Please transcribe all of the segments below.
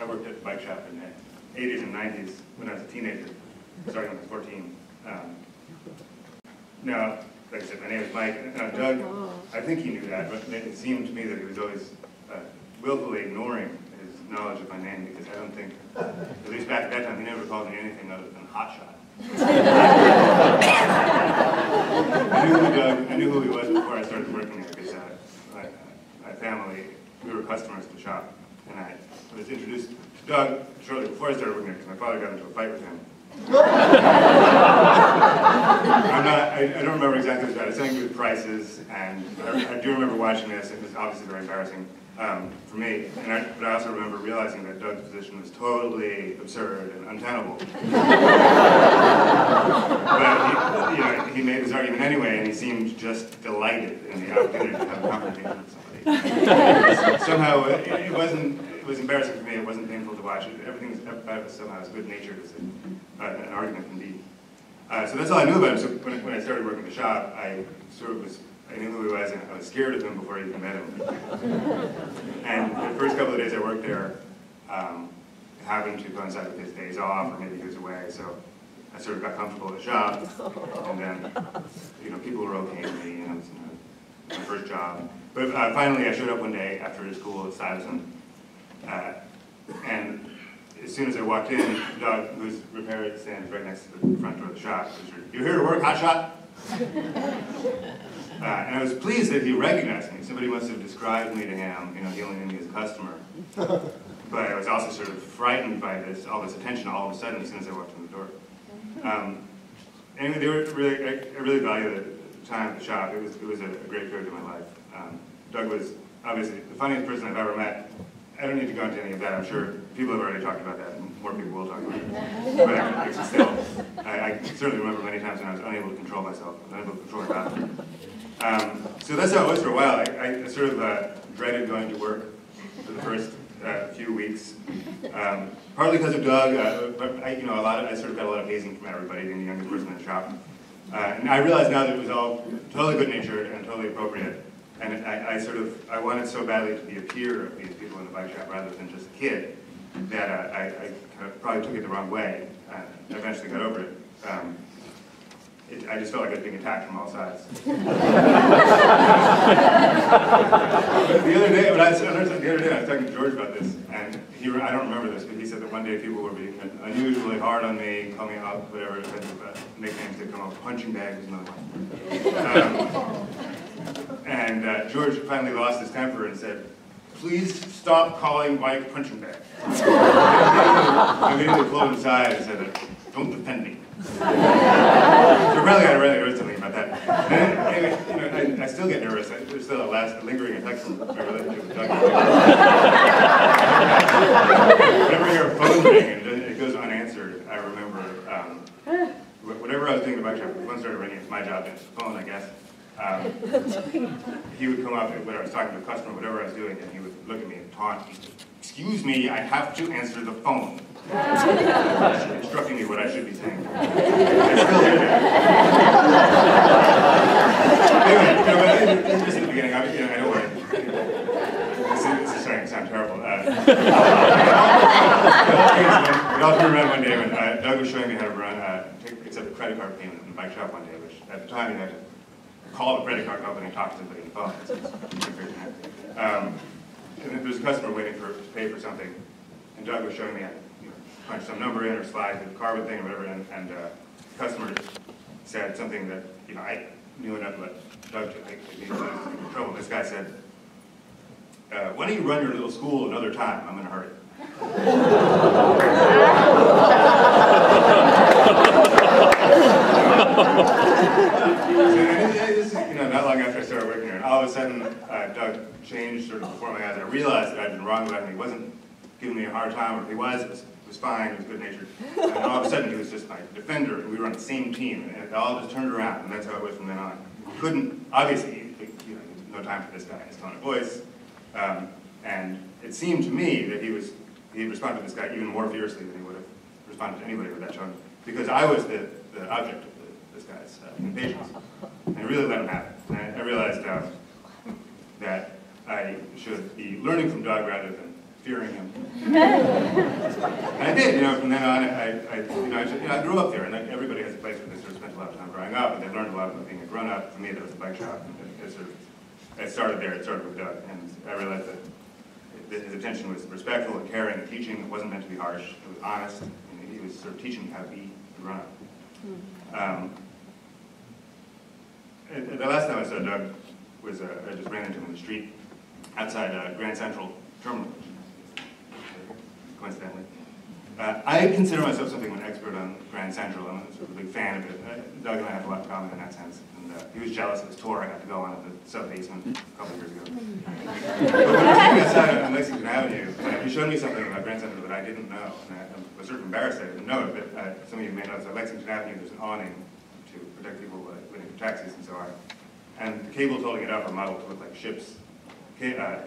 I worked at the bike shop in the 80s and 90s when I was a teenager, starting when I was 14. Now, like I said, my name is Mike. Now, Doug, I think he knew that, but it seemed to me that he was always willfully ignoring his knowledge of my name, because I don't think, at least back at that time, he never called me anything other than Hotshot. I knew who he was before I started working there, because my family, we were customers at the shop, and I was introduced to Doug shortly before I started working there, because my father got into a fight with him. I don't remember exactly what it was. Something to do with prices, and I do remember watching this. It was obviously very embarrassing for me, but I also remember realizing that Doug's position was totally absurd and untenable. But he made his argument anyway, and he seemed just delighted in the opportunity to have a conversation with somebody. Somehow, it was embarrassing for me. It wasn't painful to watch. Everything about it was somehow as good-natured as an argument can be. So that's all I knew about him. So when I started working at the shop, I knew who he was, and I was scared of him before I even met him. And the first couple of days I worked there happened to coincide with his days off, or maybe he was away. So I sort of got comfortable at the shop, and then people were okay with me, and it was my first job. But finally, I showed up one day after school at Stuyvesant, and as soon as I walked in, Doug, who's repaired, stands right next to the front door of the shop. "You here to work, Hotshot?" And I was pleased that he recognized me. Somebody must have described me to him. He only knew me as a customer. But I was also sort of frightened by all this attention all of a sudden as soon as I walked in the door. Anyway, I really value the time at the shop. It was a great period of my life. Doug was obviously the funniest person I've ever met. I don't need to go into any of that. I'm sure people have already talked about that, and more people will talk about it. But I certainly remember many times when I was unable to control myself, unable to control my body. So that's how it was for a while. I sort of dreaded going to work for the first few weeks, partly because of Doug, but I sort of got a lot of hazing from everybody, being the youngest person in the shop. And I realize now that it was all totally good-natured and totally appropriate. And I wanted so badly to be a peer of these people in the bike shop rather than just a kid that I kind of probably took it the wrong way. I eventually got over it. I just felt like I was being attacked from all sides. The other day I was talking to George about this, and I don't remember this, but he said that one day people were being unusually hard on me, call me out, whatever nicknames that come up. Punching bag was another one. And George finally lost his temper and said, "Please stop calling Mike punching bag." I immediately pulled him aside and said, "Don't defend me." So apparently I really heard something about that. Anyway, I still get nervous. There's still a lingering effect from my relationship with Doug. Whenever I hear a phone ring and it goes unanswered, I remember whatever I was doing in the bike shop, if the phone started ringing, it's my job to answer the phone, I guess. He would come up when I was talking to a customer, whatever I was doing, and he would look at me and taunt me. "Excuse me, I have to answer the phone." Instructing me what I should be saying. I still hear that. Anyway, but just at the beginning, I don't want to. This is starting to sound terrible. It all turned around one day when Doug was showing me how to accept a credit card payment in the bike shop one day, which at the time you had to call the credit card company and talk to somebody on the phone. And then there's a customer waiting to pay for something, and Doug was showing me how to punch some number in or slide the card thing or whatever, and the customer said something that I knew enough to let Doug take me in trouble. This guy said, "Why don't you run your little school another time? I'm in a hurry." This is not long after I started working here, and all of a sudden Doug changed sort of before my eyes. I realized that I'd been wrong about him. He wasn't giving me a hard time, or if he was, it was fine, it was good-natured. And all of a sudden he was just my defender, and we were on the same team, and it all just turned around, and that's how it was from then on. Couldn't, obviously, no time for this guy, his tone of voice, and it seemed to me that he responded to this guy even more fiercely than he would have responded to anybody with that tone, because I was the object of this guy's impatience, and I really let him have it. And I realized that I should be learning from Doug rather than fearing him. And I did, from then on, I grew up there, and everybody has a place where they sort of spent a lot of time growing up, and they learned a lot about being a grown-up. For me, there was a bike shop, and it started there. It started with Doug, and I realized that his attention was respectful and caring and teaching. It wasn't meant to be harsh. It was honest. And he was sort of teaching me how to be a grown-up. The last time I saw Doug was I just ran into him in the street outside Grand Central Terminal, coincidentally. I consider myself something of an expert on Grand Central. I'm sort of a big fan of it. Doug and I have a lot in common in that sense. And he was jealous of his tour I got to go on at the sub-basement a couple of years ago. But when I was sitting outside on Lexington Avenue, he showed me something about Grand Central that I didn't know. And I was sort of embarrassed I didn't know it, but some of you may know that Lexington Avenue, there's an awning to protect people waiting for taxis and so on. And the cables holding it up are modeled to look like ships'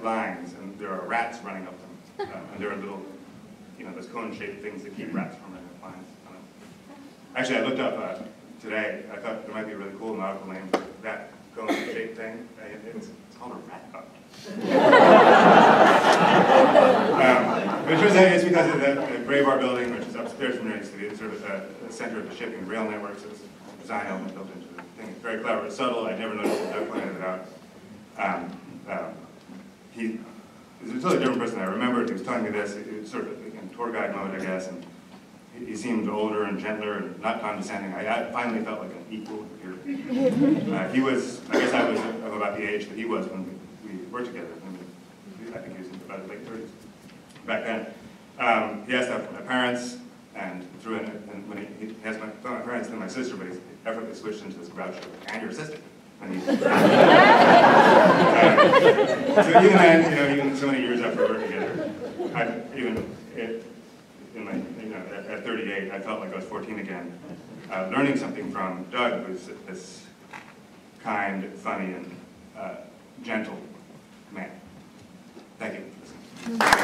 lines, and there are rats running up them. And there are little, those cone-shaped things that keep rats from running up lines. Actually, I looked up today. I thought there might be a really cool nautical name for that cone-shaped thing. It's called a rat butt. But it turns out it's because of the Gray Bar building, which is upstairs from New York City. It's sort of the center of the shipping rail network, so it's a design element built into the thing. It's very clever. It's subtle. I never noticed it. Doug pointed it out. He's a totally different person. I remember he was telling me this. He was sort of in tour guide mode, I guess, and he seemed older and gentler and not condescending. I finally felt like an equal here. He was, I guess I was of about the age that he was when we worked together. I think he was in about his late 30s back then. He asked that from my parents, and threw in, and when he asked my parents, then my sister, but he effortlessly switched into this grouch of, and your sister. So even then, even so many years after working together, at 38, I felt like I was 14 again. Learning something from Doug, who's this kind, funny, and gentle man. Thank you for listening.